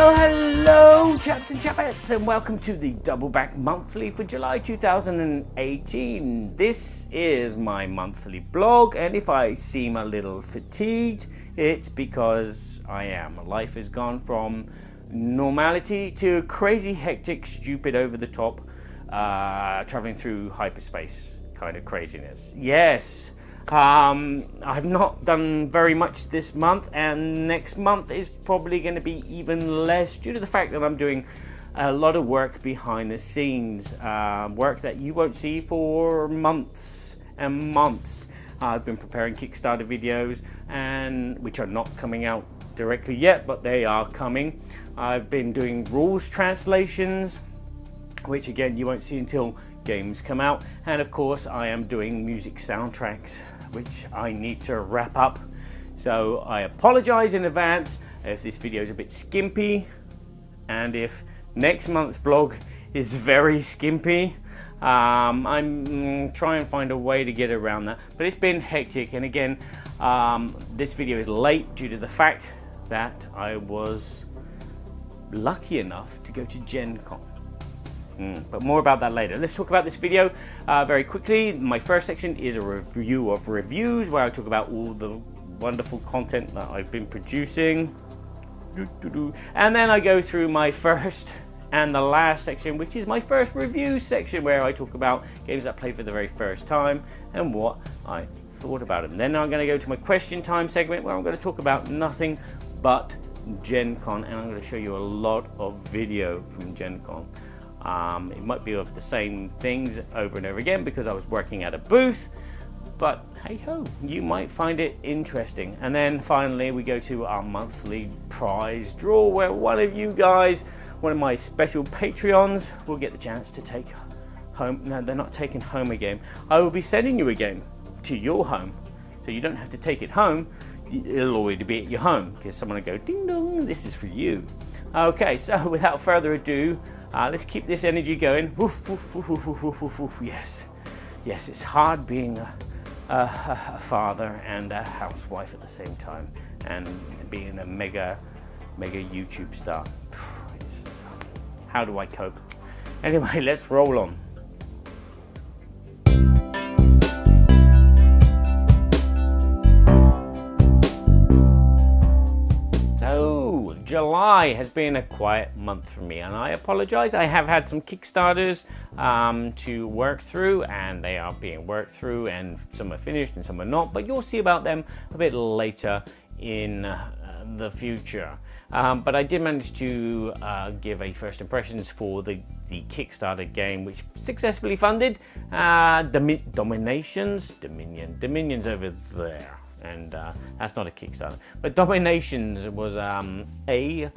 Well, hello chaps and chapettes, and welcome to the Double Back Monthly for July 2018. This is my monthly blog, and if I seem a little fatigued, it's because I am. Life has gone from normality to crazy, hectic, stupid, over the top, traveling through hyperspace kind of craziness. Yes. I've not done very much this month, and next month is probably going to be even less due to the fact that I'm doing a lot of work behind the scenes, work that you won't see for months and months. I've been preparing Kickstarter videos, and which are not coming out directly yet, but they are coming. I've been doing rules translations, which again you won't see until games come out, and of course I am doing music soundtracks, which I need to wrap up. So I apologize in advance if this video is a bit skimpy, and if next month's blog is very skimpy. I'm trying to find a way to get around that, but it's been hectic, and again this video is late due to the fact that I was lucky enough to go to Gen Con. But more about that later. Let's talk about this video very quickly. My first section is a review of reviews, where I talk about all the wonderful content that I've been producing. And then I go through my first and the last section, which is my first review section, where I talk about games I played for the very first time and what I thought about them. Then I'm going to go to my question time segment, where I'm going to talk about nothing but Gen Con, and I'm going to show you a lot of video from Gen Con. It might be of the same things over and over again because I was working at a booth, but hey ho, you might find it interesting. And then finally we go to our monthly prize draw, where one of you guys, one of my special Patreons, will get the chance to take home. No, they're not taking home a game. I will be sending you a game to your home, so you don't have to take it home. It'll already be at your home, because someone will go ding dong, this is for you. Okay, so without further ado, let's keep this energy going. Woof, woof, woof, woof, woof, woof, woof, woof. Yes, it's hard being a father and a housewife at the same time, and being a mega YouTube star. How do I cope? Anyway, let's roll on. July has been a quiet month for me, and I apologize. I have had some Kickstarters to work through, and they are being worked through, and some are finished and some are not, but you'll see about them a bit later in the future. But I did manage to give a first impressions for the Kickstarter game, which successfully funded Dominations. Dominion's over there. And that's not a Kickstarter, but Dominations was a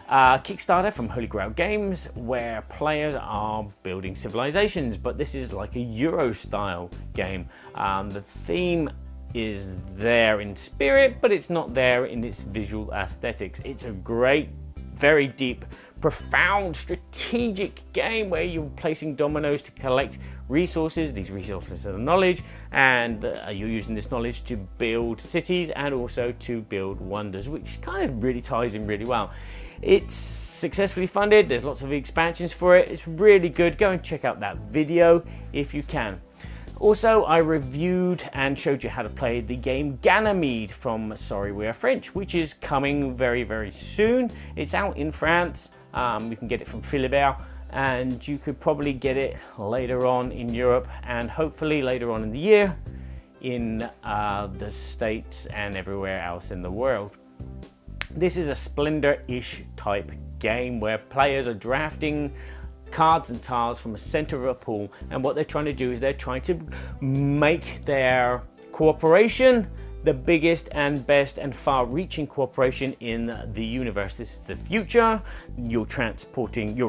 Kickstarter from Holy Grail Games, where players are building civilizations, but this is like a Euro style game. The theme is there in spirit, but it's not there in its visual aesthetics. It's a great, very deep, profound strategic game where you're placing dominoes to collect resources. These resources are knowledge, and you're using this knowledge to build cities and also to build wonders, which kind of really ties in really well. It's successfully funded. There's lots of expansions for it. It's really good. Go and check out that video if you can. Also, I reviewed and showed you how to play the game Ganymede from Sorry We Are French, which is coming very, very soon. It's out in France. You can get it from Philibert, and you could probably get it later on in Europe, and hopefully later on in the year in the States and everywhere else in the world. This is a Splendor-ish type game where players are drafting cards and tiles from a center of a pool, and what they're trying to do is they're trying to make their corporation the biggest and best and far-reaching corporation in the universe. This is the future. You're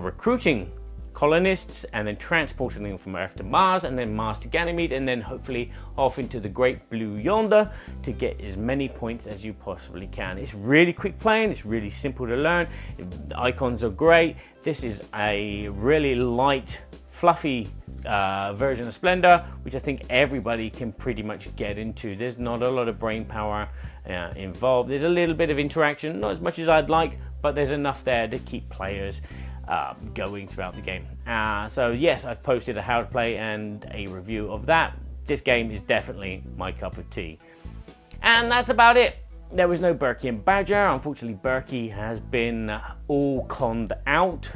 recruiting colonists and then transporting them from Earth to Mars, and then Mars to Ganymede, and then hopefully off into the great blue yonder to get as many points as you possibly can. It's really quick playing. It's really simple to learn. The icons are great. This is a really light, fluffy version of Splendor, which I think everybody can pretty much get into. There's not a lot of brain power involved. There's a little bit of interaction, not as much as I'd like, but there's enough there to keep players going throughout the game. So yes, I've posted a how to play and a review of that. This game is definitely my cup of tea. And that's about it. There was no Burky and Badger. Unfortunately, Burky has been all conned out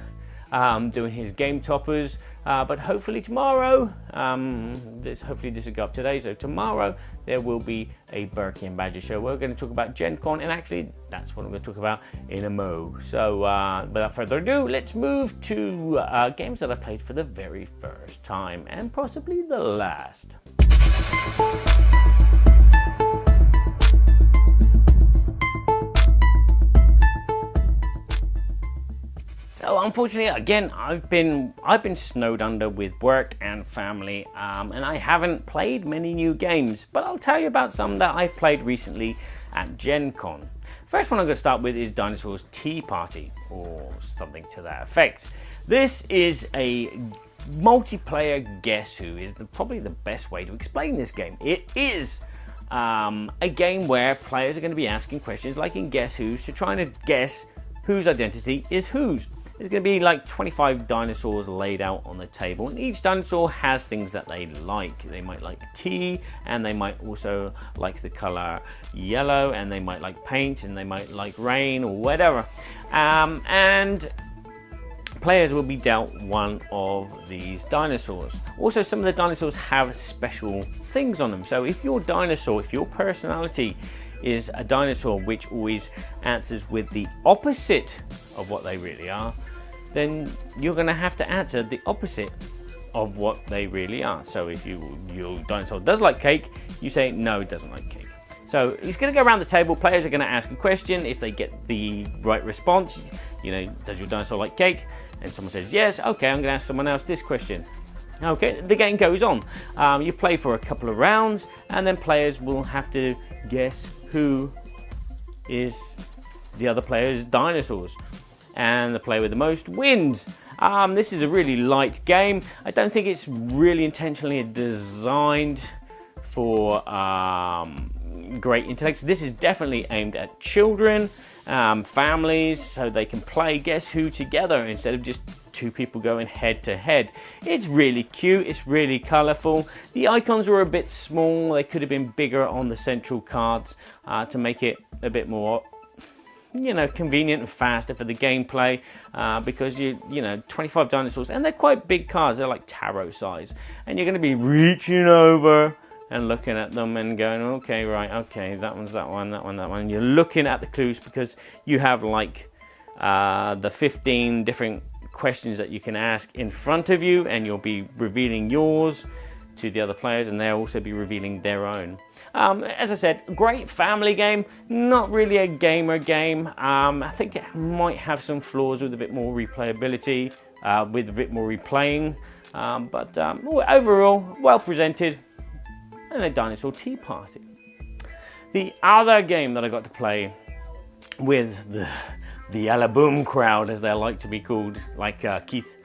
doing his game toppers. But hopefully tomorrow, hopefully this will go up today, so tomorrow there will be a Burky and Badger show. We're going to talk about Gen Con, and actually that's what I'm going to talk about in a mo. So without further ado, let's move to games that I played for the very first time, and possibly the last. So unfortunately, again, I've been snowed under with work and family, and I haven't played many new games. But I'll tell you about some that I've played recently at Gen Con. First one I'm going to start with is Dinosaur Tea Party, or something to that effect. This is a multiplayer Guess Who. Is probably the best way to explain this game. It is a game where players are going to be asking questions like in Guess Who's to try and guess whose identity is whose. There's going to be like 25 dinosaurs laid out on the table, and each dinosaur has things that they like. They might like tea, and they might also like the color yellow, and they might like paint, and they might like rain or whatever. And players will be dealt one of these dinosaurs. Also, some of the dinosaurs have special things on them. So if your dinosaur, if your personality is a dinosaur which always answers with the opposite of what they really are, then you're going to have to answer the opposite of what they really are. So if your dinosaur does like cake, you say no, it doesn't like cake. So it's going to go around the table. Players are going to ask a question. If they get the right response, does your dinosaur like cake? And someone says yes, okay, I'm going to ask someone else this question. Okay, the game goes on. You play for a couple of rounds, and then players will have to guess who is the other player's dinosaurs, and the player with the most wins. This is a really light game. I don't think it's really intentionally designed for great intellects. This is definitely aimed at children, families, so they can play Guess Who together instead of just two people going head to head. It's really cute, it's really colourful. The icons were a bit small. They could have been bigger on the central cards to make it a bit more convenient and faster for the gameplay, because 25 dinosaurs, and they're quite big cards. They're like tarot size, and you're going to be reaching over and looking at them and going, okay, right, okay, that one's that one, that one, that one. You're looking at the clues because you have like the 15 different questions that you can ask in front of you, and you'll be revealing yours to the other players, and they'll also be revealing their own. As I said, great family game, not really a gamer game. I think it might have some flaws with a bit more replayability, with a bit more replaying, but overall, well presented, and a Dinosaur Tea Party. The other game that I got to play with the Alaboom crowd, as they like to be called, like Keith,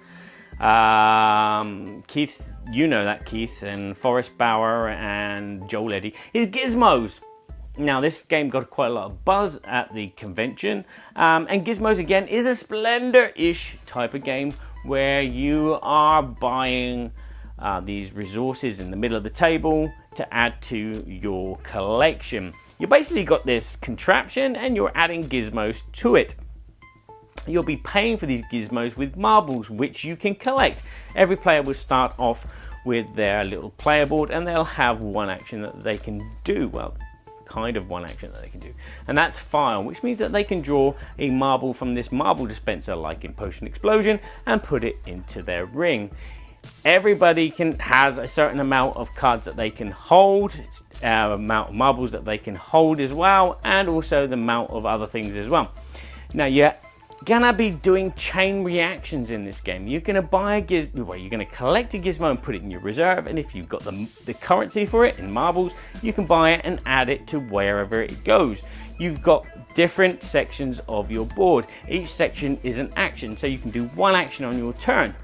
you know that Keith, and Forrest Bauer and Joel Eddy, is Gizmos. Now this game got quite a lot of buzz at the convention, and Gizmos again is a Splendor-ish type of game where you are buying these resources in the middle of the table to add to your collection. You basically got this contraption and you're adding gizmos to it. You'll be paying for these gizmos with marbles, which you can collect. Every player will start off with their little player board, and they'll have one action that they can do. Well, kind of one action that they can do, and that's fire, which means that they can draw a marble from this marble dispenser, like in Potion Explosion, and put it into their ring. Everybody has a certain amount of cards that they can hold, amount of marbles that they can hold as well, and also the amount of other things as well. Now you're gonna be doing chain reactions in this game. You're gonna buy you're gonna collect a gizmo and put it in your reserve, and if you've got the currency for it in marbles, you can buy it and add it to wherever it goes. You've got different sections of your board. Each section is an action, so you can do one action on your turn.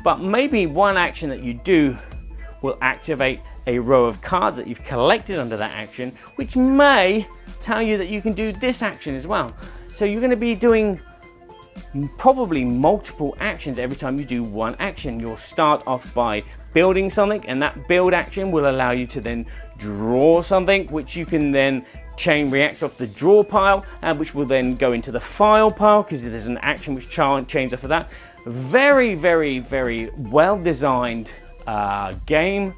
But maybe one action that you do will activate a row of cards that you've collected under that action, which may tell you that you can do this action as well. So you're going to be doing probably multiple actions every time you do one action. You'll start off by building something, and that build action will allow you to then draw something, which you can then chain react off the draw pile, and which will then go into the file pile because there's an action which chains off of that. Very, very, very well designed game,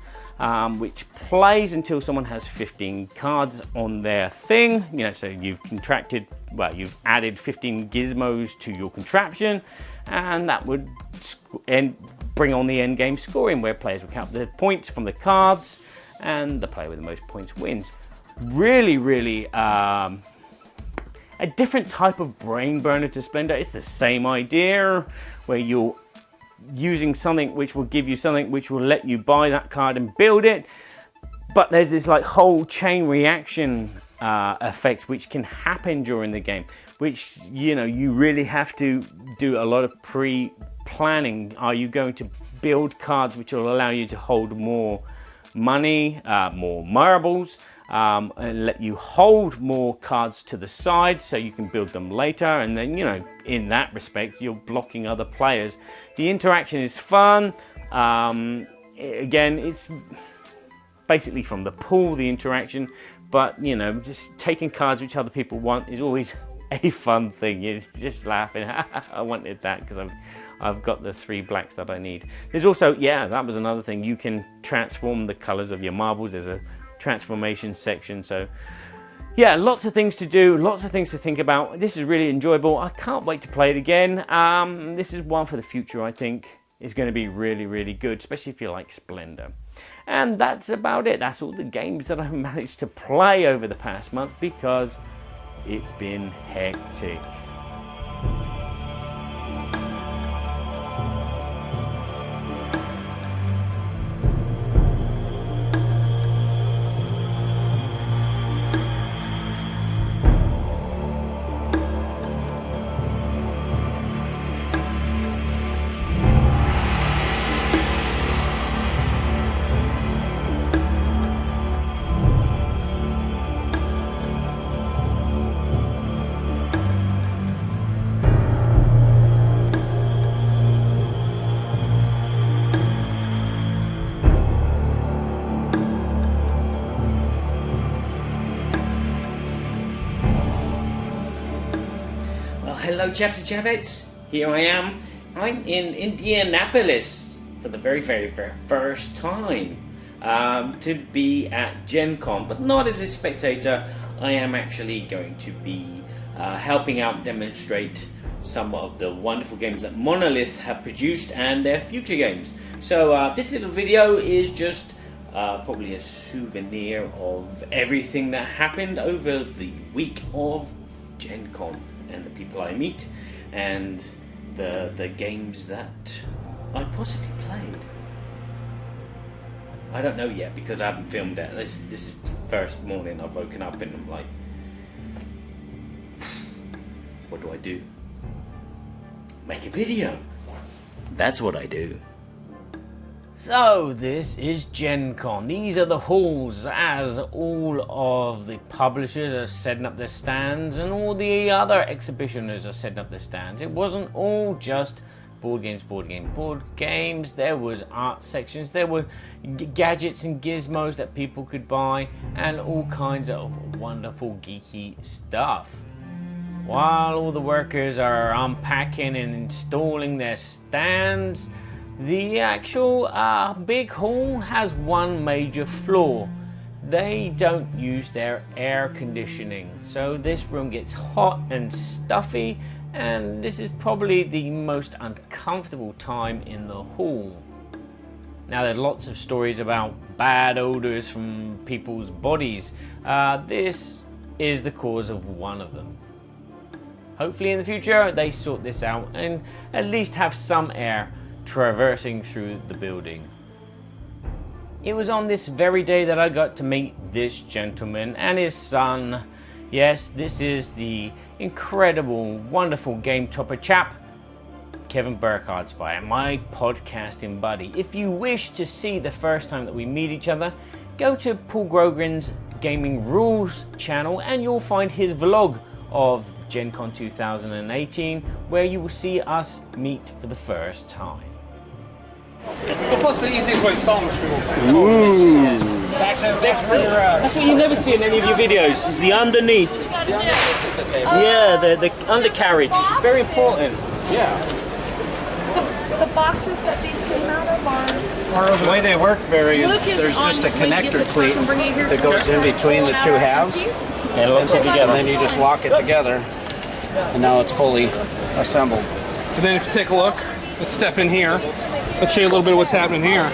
which plays until someone has 15 cards on their thing. You know, so you've you've added 15 gizmos to your contraption, and that would bring on the end game scoring, where players will count the points from the cards, and the player with the most points wins. Really, really a different type of brain burner to Splendor. It's the same idea, where you're using something which will give you something which will let you buy that card and build it, but there's this like whole chain reaction effect which can happen during the game, which, you know, you really have to do a lot of pre-planning. Are you going to build cards which will allow you to hold more money, more marbles, and let you hold more cards to the side so you can build them later? And then, you know, in that respect, you're blocking other players. The interaction is fun. Again, it's basically from the pool, the interaction, but, you know, just taking cards which other people want is always a fun thing. You're just laughing. I wanted that because I've got the 3 blacks that I need. There's also, yeah, that was another thing. You can transform the colors of your marbles. There's a transformation section. So yeah, lots of things to do, lots of things to think about. This is really enjoyable. I can't wait to play it again. This is one for the future. I think is going to be really, really good, especially if you like Splendor. And that's about it. That's all the games that I've managed to play over the past month, because it's been hectic. Hello chaps and chapettes, here I am. I'm in Indianapolis for the very, very, very first time to be at Gen Con, but not as a spectator. I am actually going to be helping out demonstrate some of the wonderful games that Monolith have produced and their future games. So this little video is just probably a souvenir of everything that happened over the week of Gen Con, and the people I meet, and the games that I possibly played. I don't know yet because I haven't filmed it. This is the first morning I've woken up and I'm like, what do I do? Make a video. That's what I do. So this is Gen Con. These are the halls as all of the publishers are setting up their stands and all the other exhibitioners are setting up their stands. It wasn't all just board games. There was art sections, there were gadgets and gizmos that people could buy, and all kinds of wonderful geeky stuff. While all the workers are unpacking and installing their stands, the actual big hall has one major flaw. They don't use their air conditioning, so this room gets hot and stuffy, and this is probably the most uncomfortable time in the hall. Now, there are lots of stories about bad odors from people's bodies. This is the cause of one of them. Hopefully in the future they sort this out and at least have some air traversing through the building. It was on this very day that I got to meet this gentleman and his son. Yes, this is the incredible, wonderful game topper chap, Kevin Burkhardt, my podcasting buddy. If you wish to see the first time that we meet each other, go to Paul Grogrin's Gaming Rules channel and you'll find his vlog of Gen Con 2018, where you will see us meet for the first time. Well, plus the easiest way to sell them is people say, That's what you never see in any of your videos, is the underneath. Yeah, the undercarriage. It's very important. yeah. The boxes that these came out of are... The way they work, Barry, is there's just a connector cleat that goes in between the two halves, And it locks it and together. then you just lock it together, and now it's fully assembled. And then if you take a look, let's step in here. Let's show you a little bit of what's happening here.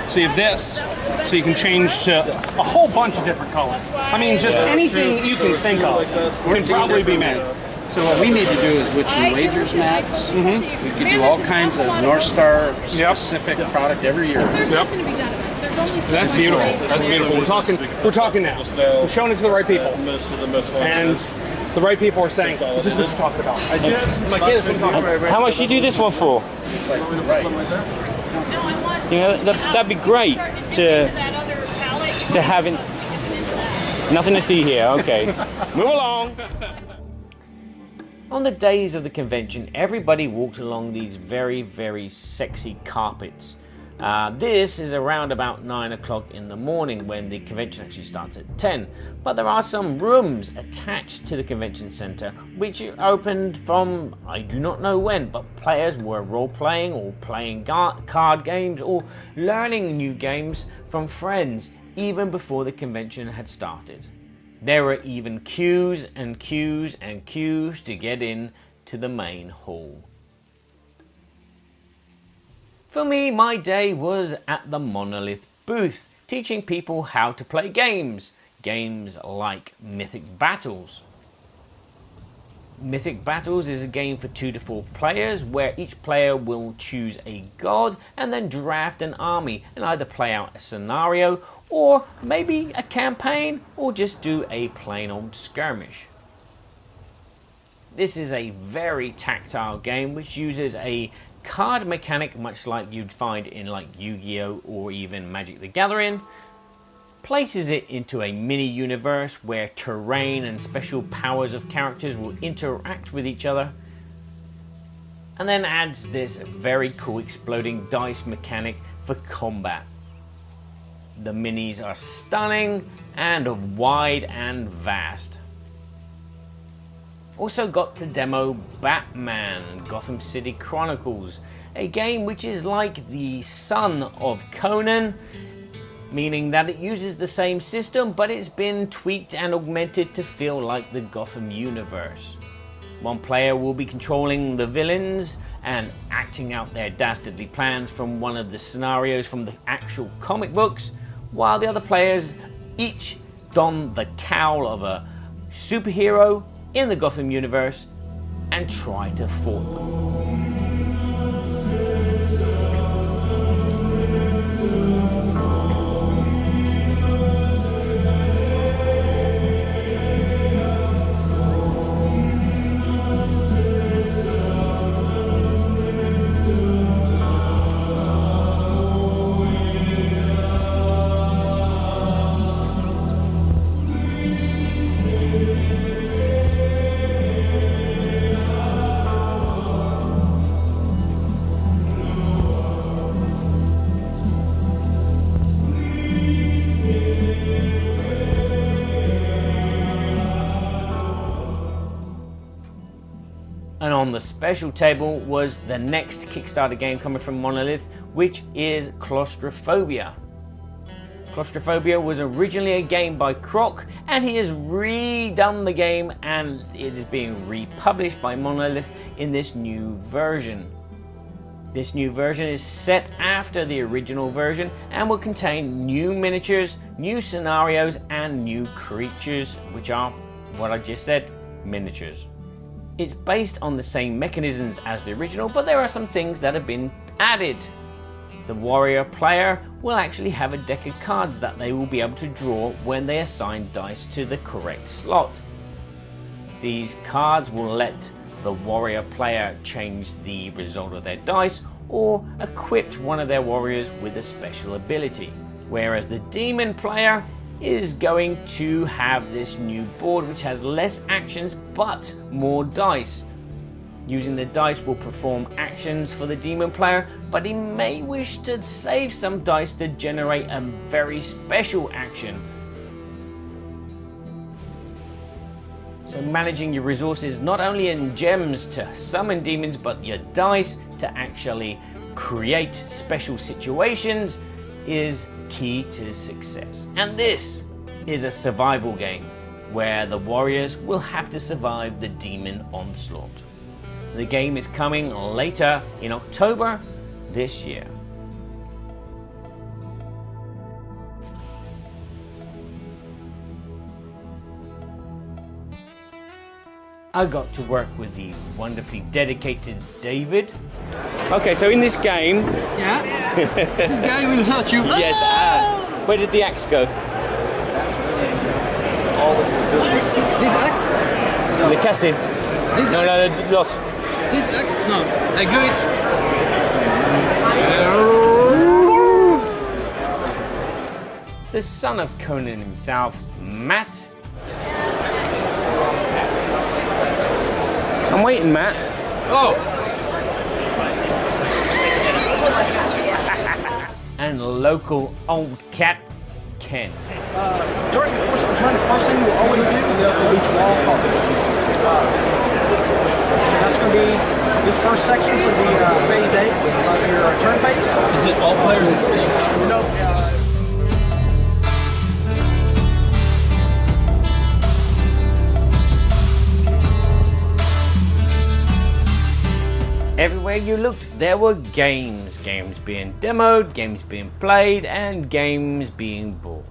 So you have this, so you can change to a whole bunch of different colors. I mean, just anything you can think of can probably be made. So what we need to do is witchy wagers mats. We can do all kinds of North Star specific product every year. Yep. That's beautiful. That's beautiful. We're talking now. We're showing it to the right people. And the right people are saying, "This is what you're talking about." Like, yeah, this is what I'm talking about. How much do you do this one for? It's like, right. You know, that'd be great to have in. Nothing to see here. Okay, move along. On the days of the convention, everybody walked along these very, very sexy carpets. This is around about 9 o'clock in the morning when the convention actually starts at 10. But there are some rooms attached to the convention center which opened from I do not know when, but players were role-playing or playing card games or learning new games from friends even before the convention had started. There were even queues and queues and queues to get in to the main hall. For me, my day was at the Monolith booth, teaching people how to play games. Games like Mythic Battles. Mythic Battles is a game for 2 to 4 players where each player will choose a god and then draft an army and either play out a scenario or maybe a campaign or just do a plain old skirmish. This is a very tactile game which uses a card mechanic much like you'd find in like Yu-Gi-Oh! Or even Magic the Gathering, places it into a mini universe where terrain and special powers of characters will interact with each other, and then adds this very cool exploding dice mechanic for combat. The minis are stunning and wide and vast. Also got to demo Batman Gotham City Chronicles, a game which is like the son of Conan, meaning that it uses the same system but it's been tweaked and augmented to feel like the Gotham universe. One player will be controlling the villains and acting out their dastardly plans from one of the scenarios from the actual comic books, while the other players each don the cowl of a superhero in the Gotham universe and try to thwart them. And on the special table was the next Kickstarter game coming from Monolith, which is Claustrophobia. Claustrophobia was originally a game by Croc, and he has redone the game and it is being republished by Monolith in this new version. This new version is set after the original version and will contain new miniatures, new scenarios, and new creatures, which are what I just said, miniatures. It's based on the same mechanisms as the original, but there are some things that have been added. The warrior player will actually have a deck of cards that they will be able to draw when they assign dice to the correct slot. These cards will let the warrior player change the result of their dice or equip one of their warriors with a special ability, whereas the demon player is going to have this new board which has less actions but more dice. Using the dice will perform actions for the demon player, but he may wish to save some dice to generate a very special action. So managing your resources not only in gems to summon demons, but your dice to actually create special situations is key to success. And this is a survival game where the warriors will have to survive the demon onslaught. The game is coming later in October this year. I got to work with the wonderfully dedicated David. Okay, so in this game... Yeah? This guy will hurt you. Yes, where did the axe go? This axe? Le cassé. This No, axe? no, lost. This axe? No. I do it. The son of Conan himself, Matt. I'm waiting, Matt. Oh! And local old cat, Ken. During the course of a turn, the first thing you will always do is draw cards. That's going to be, this first section is going to be phase A of your turn phase. Is it all players at the same time? No, Everywhere you looked, there were games. Games being demoed, games being played, and games being bought.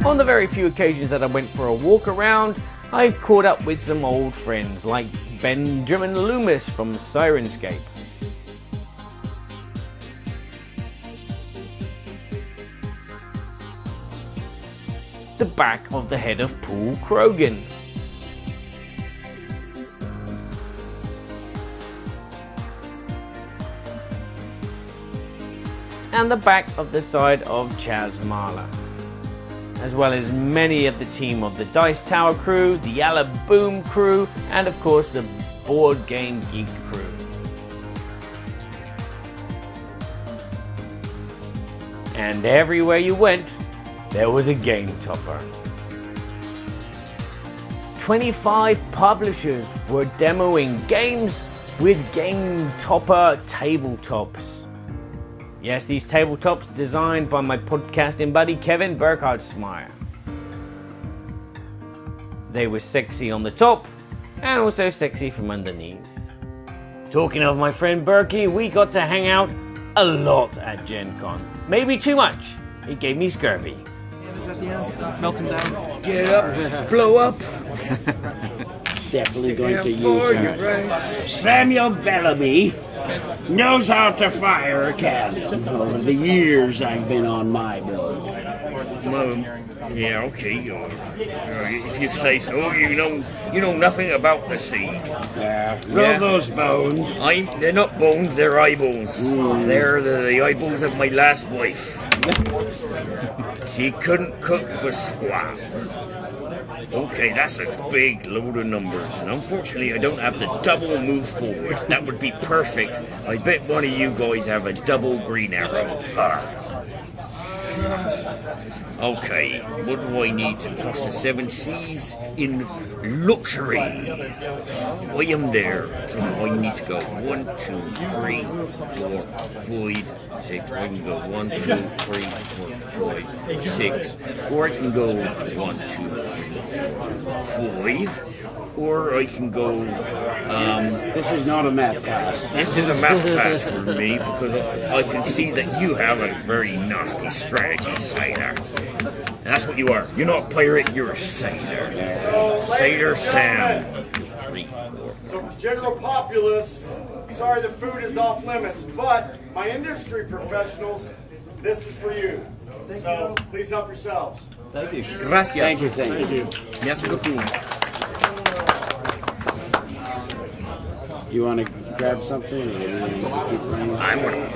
On the very few occasions that I went for a walk around, I caught up with some old friends like Benjamin Loomis from Sirenscape. The back of the head of Paul Krogan. And the back of the side of Chaz Marler, as well as many of the team of the Dice Tower crew, the Yalla Boom crew, and of course the Board Game Geek crew. And everywhere you went, there was a game topper. 25 publishers were demoing games with game topper tabletops. Yes, these tabletops designed by my podcasting buddy Kevin Burkhardt-Smyer. They were sexy on the top and also sexy from underneath. Talking of my friend Burky, we got to hang out a lot at Gen Con. Maybe too much. It gave me scurvy. melt them down. Get up, blow up. Definitely going to use her. Samuel Bellamy knows how to fire a cannon over the years I've been on my build. Yeah, okay. If you say so, you know nothing about the sea. Roll those bones. They're not bones, they're eyeballs. They're the eyeballs of my last wife. She couldn't cook for squat. Okay, that's a big load of numbers, and unfortunately I don't have the double move forward. That would be perfect. I bet one of you guys have a double green arrow. Okay, what do I need to cross the 7 seas in luxury? I am there, so I need to go 1, 2, 3, 4, 5, 6. I can go 1, 2, 3, 4, 5, 6. Or I can go 1, 2, 3, 4, 5. Or I can go. This is not a math class. This is a math class for me because I can see that you have a very nasty strategy, sailor. And that's what you are. You're not a pirate, you're a sailor. Sailor Sam. 3, 4. So for general populace, sorry the food is off limits, but my industry professionals, this is for you. So please help yourselves. Thank you. Gracias. Thank you. Merci beaucoup. Do you want to grab something? Or you want to keep playing? I'm gonna.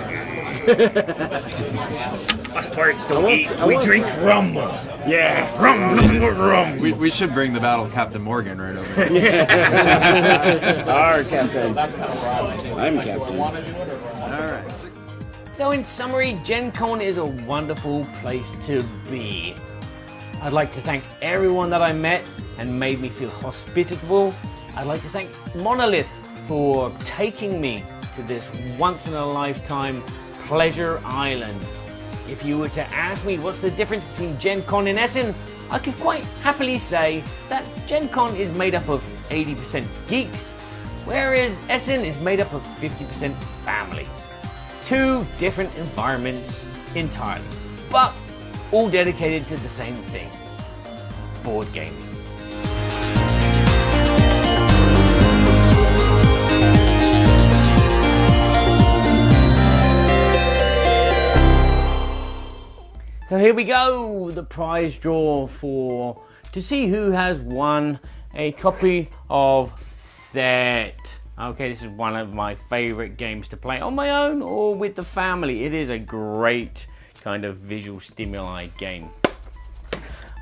Us pirates don't eat. We drink rum. Yeah. Rum, nothing but rum. We should bring the battle Captain Morgan right over here. Our captain. I'm captain. Alright. So in summary, Gen Con is a wonderful place to be. I'd like to thank everyone that I met and made me feel hospitable. I'd like to thank Monolith for taking me to this once-in-a-lifetime pleasure island. If you were to ask me what's the difference between Gen Con and Essen, I could quite happily say that Gen Con is made up of 80% geeks, whereas Essen is made up of 50% families. Two different environments entirely, but all dedicated to the same thing, board gaming. So here we go, the prize draw to see who has won a copy of Set. Okay, this is one of my favorite games to play on my own or with the family. It is a great kind of visual stimuli game.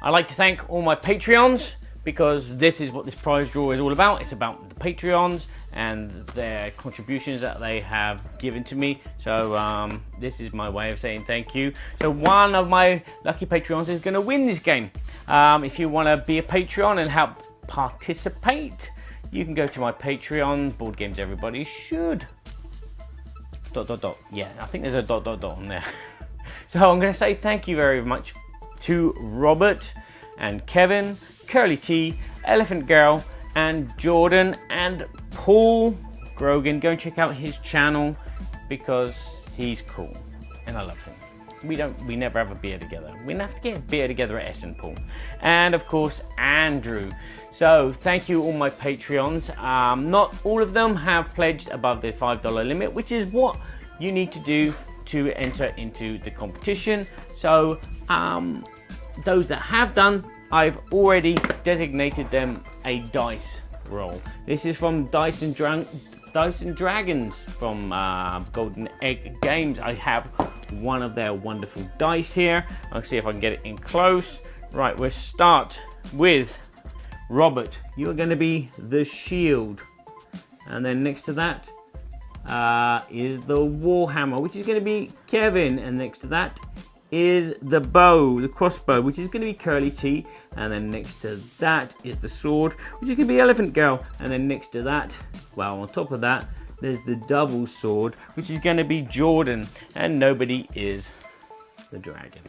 I'd like to thank all my Patreons because this is what this prize draw is all about. It's about the Patreons and their contributions that they have given to me. So this is my way of saying thank you. So one of my lucky Patreons is going to win this game. If you want to be a Patreon and help participate, you can go to my Patreon, Board Games Everybody Should. ... Yeah, I think there's a ... on there. So I'm going to say thank you very much to Robert and Kevin, Curly T, Elephant Girl, and Jordan and Paul Grogan. Go and check out his channel because he's cool and I love him. We never have a beer together. We have to get a beer together at Essen, Paul. And of course, Andrew. So thank you all my Patreons. Not all of them have pledged above the $5 limit, which is what you need to do to enter into the competition. So those that have done, I've already designated them a dice roll. This is from Dice and Dragons from Golden Egg Games. I have one of their wonderful dice here. I'll see if I can get it in close. Right, we'll start with Robert. You're going to be the shield. And then next to that is the Warhammer, which is going to be Kevin. And next to that is the bow, the crossbow, which is going to be Curly T. And then next to that is the sword, which is going to be Elephant Girl. And then next to that, well, on top of that, there's the double sword, which is going to be Jordan. And nobody is the dragon.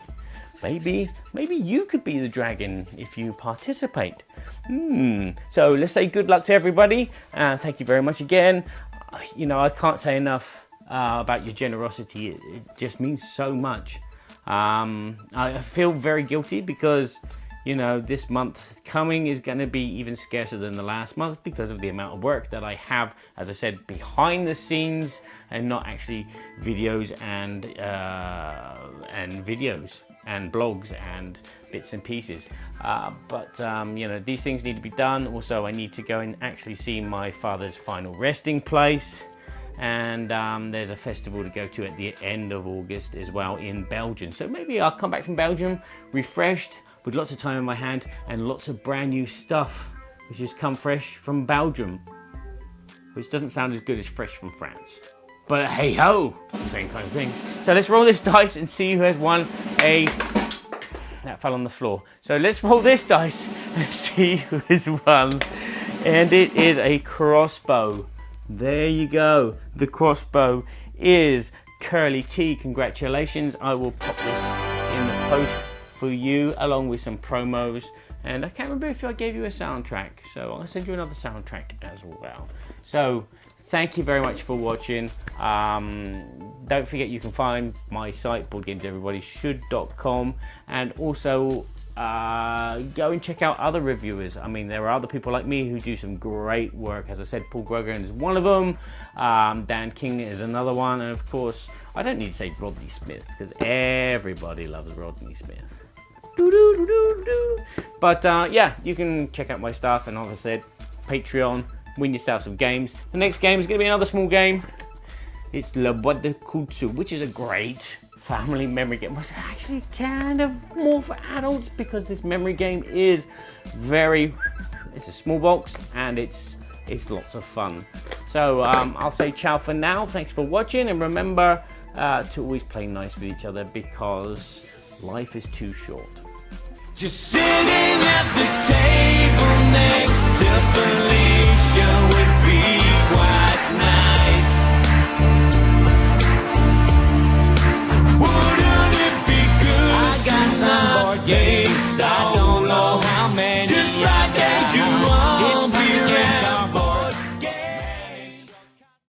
Maybe you could be the dragon if you participate. So let's say good luck to everybody. Thank you very much again. You know, I can't say enough about your generosity. It just means so much. I feel very guilty because, you know, this month coming is going to be even scarcer than the last month because of the amount of work that I have, as I said, behind the scenes and not actually videos and blogs and bits and pieces. But you know, these things need to be done. Also, I need to go and actually see my father's final resting place. And there's a festival to go to at the end of August as well in Belgium. So maybe I'll come back from Belgium refreshed, with lots of time in my hand and lots of brand new stuff, which has come fresh from Belgium, which doesn't sound as good as fresh from France. But hey ho, same kind of thing. So let's roll this dice and see who has won a... That fell on the floor. So let's roll this dice and see who has won. And it is a crossbow. There you go. The crossbow is Curly T. Congratulations. I will pop this in the post for you along with some promos. And I can't remember if I gave you a soundtrack. So I'll send you another soundtrack as well. So thank you very much for watching. Don't forget you can find my site, boardgameseverybodyshould.com, and also go and check out other reviewers. I mean, there are other people like me who do some great work. As I said, Paul Grogan is one of them. Dan King is another one. And of course, I don't need to say Rodney Smith because everybody loves Rodney Smith. But yeah, you can check out my stuff. And like I said, Patreon, win yourself some games. The next game is going to be another small game. It's La Boîte de Kutsu, which is a great family memory game. It's actually kind of more for adults because this memory game is it's a small box and it's lots of fun. So I'll say ciao for now. Thanks for watching, and remember to always play nice with each other because life is too short. Just sitting at the table next to Felicia would be quite nice. Wouldn't it be good? I got some board game sauce.